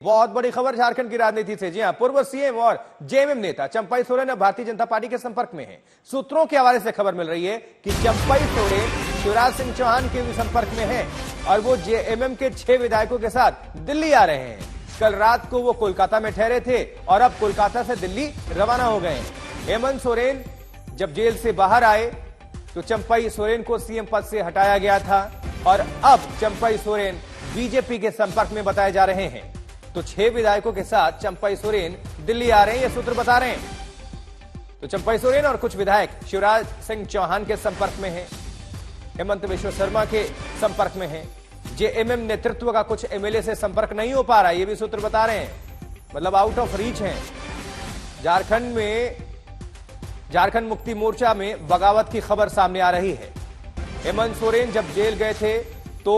बहुत बड़ी खबर झारखंड की राजनीति से। जी हां, पूर्व सीएम और जेएमएम नेता चंपाई सोरेन अब भारतीय जनता पार्टी के संपर्क में हैं। सूत्रों के हवाले से खबर मिल रही है कि चंपाई सोरेन शिवराज सिंह चौहान के भी संपर्क में हैं और वो जेएमएम के 6 विधायकों के साथ दिल्ली आ रहे हैं। कल रात को वो कोलकाता में ठहरे थे और अब कोलकाता से दिल्ली रवाना हो गए। हेमंत सोरेन जब जेल से बाहर आए तो चंपाई सोरेन को सीएम पद से हटाया गया था और अब चंपाई सोरेन बीजेपी के संपर्क में बताए जा रहे हैं। तो 6 विधायकों के साथ चंपाई सोरेन दिल्ली आ रहे हैं, ये सूत्र बता रहे हैं। तो चंपाई सोरेन और कुछ विधायक शिवराज सिंह चौहान के संपर्क में हैं, हेमंत बिश्व शर्मा के संपर्क में हैं। जेएमएम नेतृत्व का कुछ एमएलए से संपर्क नहीं हो पा रहा है, ये भी सूत्र बता रहे हैं, मतलब आउट ऑफ रीच हैं। झारखंड मुक्ति मोर्चा में बगावत की खबर सामने आ रही है। हेमंत सोरेन जब जेल गए थे तो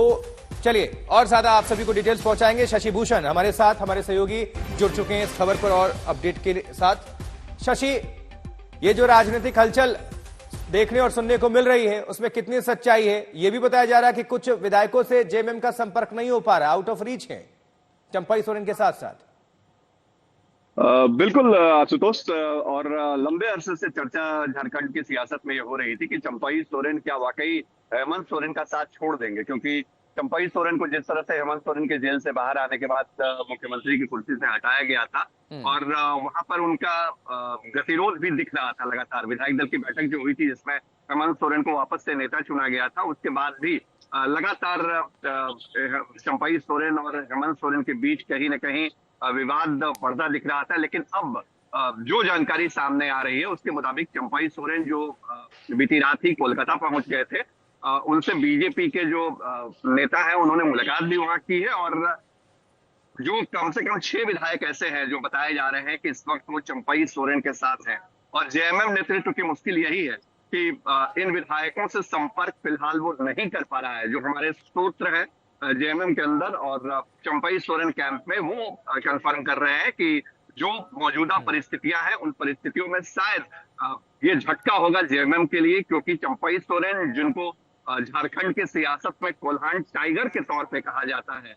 चलिए और ज्यादा आप सभी को डिटेल्स पहुंचाएंगे। शशि भूषण हमारे साथ, हमारे सहयोगी जुड़ चुके हैं इस खबर पर और अपडेट के साथ। शशि, ये जो राजनीतिक हलचल देखने और सुनने को मिल रही है उसमें कितनी सच्चाई है? ये भी बताया जा रहा है कि कुछ विधायकों से जेएमएम का संपर्क नहीं हो पा रहा, आउट ऑफ रीच है चंपाई सोरेन के साथ साथ। बिल्कुल आशुतोष, और लंबे अरसे से चर्चा झारखंड की सियासत में ये हो रही थी कि चंपाई सोरेन क्या वाकई हेमंत सोरेन का साथ छोड़ देंगे, क्योंकि चंपाई सोरेन को जिस तरह से हेमंत सोरेन के जेल से बाहर आने के बाद मुख्यमंत्री की कुर्सी से हटाया गया था और वहां पर उनका गतिरोध भी दिख रहा था लगातार। विधायक दल की बैठक जो हुई थी जिसमें हेमंत सोरेन को वापस से नेता चुना गया था, उसके बाद भी लगातार चंपाई सोरेन और हेमंत सोरेन के बीच कहीं न कहीं विवाद बढ़ता दिख रहा था। लेकिन अब जो जानकारी सामने आ रही है उसके मुताबिक चंपाई सोरेन जो बीती रात ही कोलकाता पहुंच गए थे, उनसे बीजेपी के जो नेता है उन्होंने मुलाकात भी वहां की है और जो कम से कम 6 विधायक ऐसे हैं जो बताए जा रहे हैं कि इस वक्त वो चंपाई सोरेन के साथ हैं। और जेएमएम नेतृत्व की मुश्किल यही है कि इन विधायकों से संपर्क फिलहाल वो नहीं कर पा रहा है। जो हमारे सूत्र है जेएमएम के अंदर और चंपाई सोरेन कैंप में, वो कंफर्म कर रहे हैं कि जो मौजूदा परिस्थितियां हैं उन परिस्थितियों में शायद ये झटका होगा जेएमएम के लिए, क्योंकि चंपाई सोरेन जिनको झारखंड की सियासत में कोल्हान टाइगर के तौर पे कहा जाता है,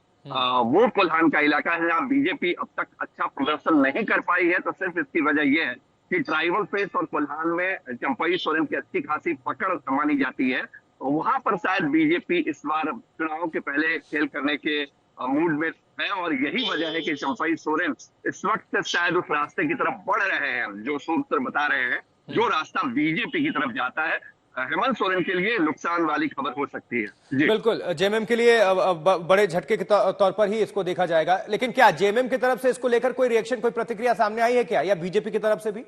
वो कोल्हान का इलाका है जहां बीजेपी अब तक अच्छा प्रदर्शन नहीं कर पाई है। तो सिर्फ इसकी वजह यह है कि ट्राइबल फेस और कोल्हान में चंपाई सोरेन की अच्छी खासी पकड़ मानी जाती है। वहां पर शायद बीजेपी इस बार चुनाव के पहले खेल करने के मूड में है और यही वजह है कि चंपाई सोरेन इस वक्त शायद उस रास्ते की तरफ बढ़ रहे हैं जो सूत्र बता रहे हैं। जो रास्ता बीजेपी की तरफ जाता है हेमंत सोरेन के लिए नुकसान वाली खबर हो सकती है। जी बिल्कुल, जेएमएम के लिए बड़े झटके के तौर पर ही इसको देखा जाएगा। लेकिन क्या जेएमएम की तरफ से इसको लेकर कोई रिएक्शन, कोई प्रतिक्रिया सामने आई है क्या, या बीजेपी की तरफ से भी?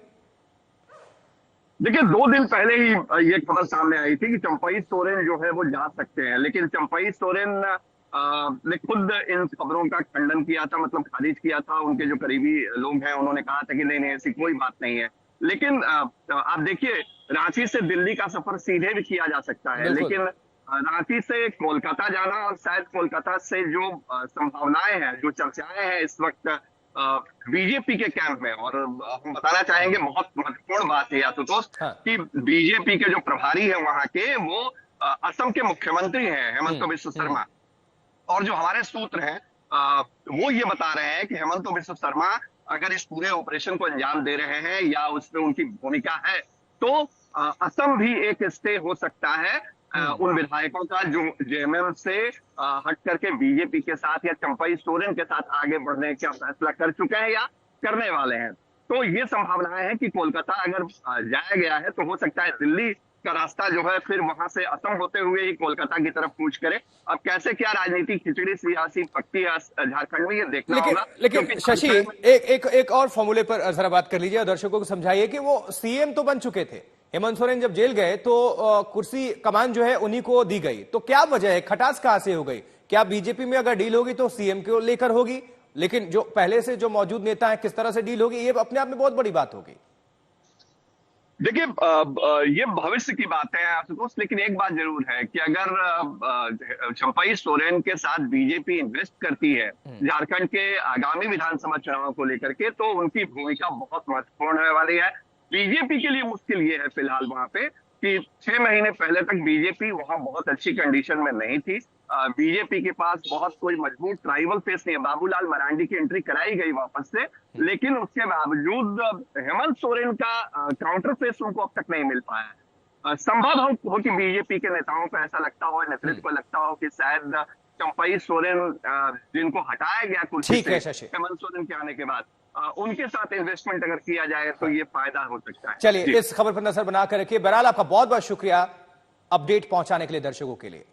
देखिए, 2 दिन पहले ही ये खबर सामने आई थी कि चंपाई सोरेन जो है वो जा सकते हैं, लेकिन चंपाई सोरेन ने खुद इन खबरों का खंडन किया था, मतलब खारिज किया था। उनके जो करीबी लोग हैं उन्होंने कहा था कि नहीं ऐसी कोई बात नहीं है। लेकिन आप देखिए, रांची से दिल्ली का सफर सीधे भी किया जा सकता है, लेकिन रांची से कोलकाता जाना और शायद कोलकाता से जो संभावनाएं हैं, जो चर्चाएं हैं इस वक्त बीजेपी के कैंप में, और हम बताना चाहेंगे बहुत महत्वपूर्ण बात है आशुतोष कि बीजेपी के जो प्रभारी है वहां के, वो असम के मुख्यमंत्री हैं हेमंत बिश्व शर्मा। और जो हमारे सूत्र हैं वो ये बता रहे हैं कि हेमंत बिश्व शर्मा अगर इस पूरे ऑपरेशन को अंजाम दे रहे हैं या उसमें उनकी भूमिका है तो असम भी एक स्टे हो सकता है उन विधायकों का जो जेएमएम से हट करके बीजेपी के साथ या चंपाई सोरेन के साथ आगे बढ़ने का फैसला कर चुके हैं या करने वाले हैं। तो ये संभावनाएं हैं कि कोलकाता अगर जाया गया है तो हो सकता है दिल्ली का रास्ता जो है फिर वहां से असम होते हुए ही कोलकाता की तरफ कूच करे। अब कैसे क्या राजनीतिक खिचड़ी सियासी पक्की झारखंड में, ये देखना होगा। लेकिन शशि, एक और फॉर्मूले पर जरा बात कर लीजिए और दर्शकों को समझाइए कि वो सीएम तो बन चुके थे, हेमंत सोरेन जब जेल गए तो कुर्सी कमान जो है उन्हीं को दी गई, तो क्या वजह है, खटास कहां से हो गई? क्या बीजेपी में अगर डील होगी तो सीएम को लेकर होगी, लेकिन जो पहले से जो मौजूद नेता है किस तरह से डील होगी, ये अपने आप में बहुत बड़ी बात होगी। देखिए, ये भविष्य की बात है आशुतोष, लेकिन एक बात जरूर है कि अगर चंपाई सोरेन के साथ बीजेपी इन्वेस्ट करती है झारखंड के आगामी विधानसभा चुनाव को लेकर के, तो उनकी भूमिका बहुत महत्वपूर्ण होने वाली है। बीजेपी के लिए मुश्किल ये है फिलहाल वहां पे कि 6 महीने पहले तक बीजेपी वहां बहुत अच्छी कंडीशन में नहीं थी। बीजेपी के पास बहुत कोई मजबूत ट्राइबल फेस नहीं है। बाबूलाल मरांडी की एंट्री कराई गई वापस से, लेकिन उसके बावजूद हेमंत सोरेन का काउंटर फेस उनको अब तक नहीं मिल पाया। संभव हो कि बीजेपी के नेताओं को ऐसा लगता हो, नेतृत्व को लगता हो कि शायद चंपई सोरेन जिनको हटाया गया कुर्सी ठीक है से शशि, हेमंत सोरेन के आने के बाद, उनके साथ इन्वेस्टमेंट अगर किया जाए तो ये फायदा हो सकता है। चलिए इस खबर पर नजर बनाकर रखिए। बहरहाल आपका बहुत बहुत शुक्रिया अपडेट पहुंचाने के लिए दर्शकों के लिए।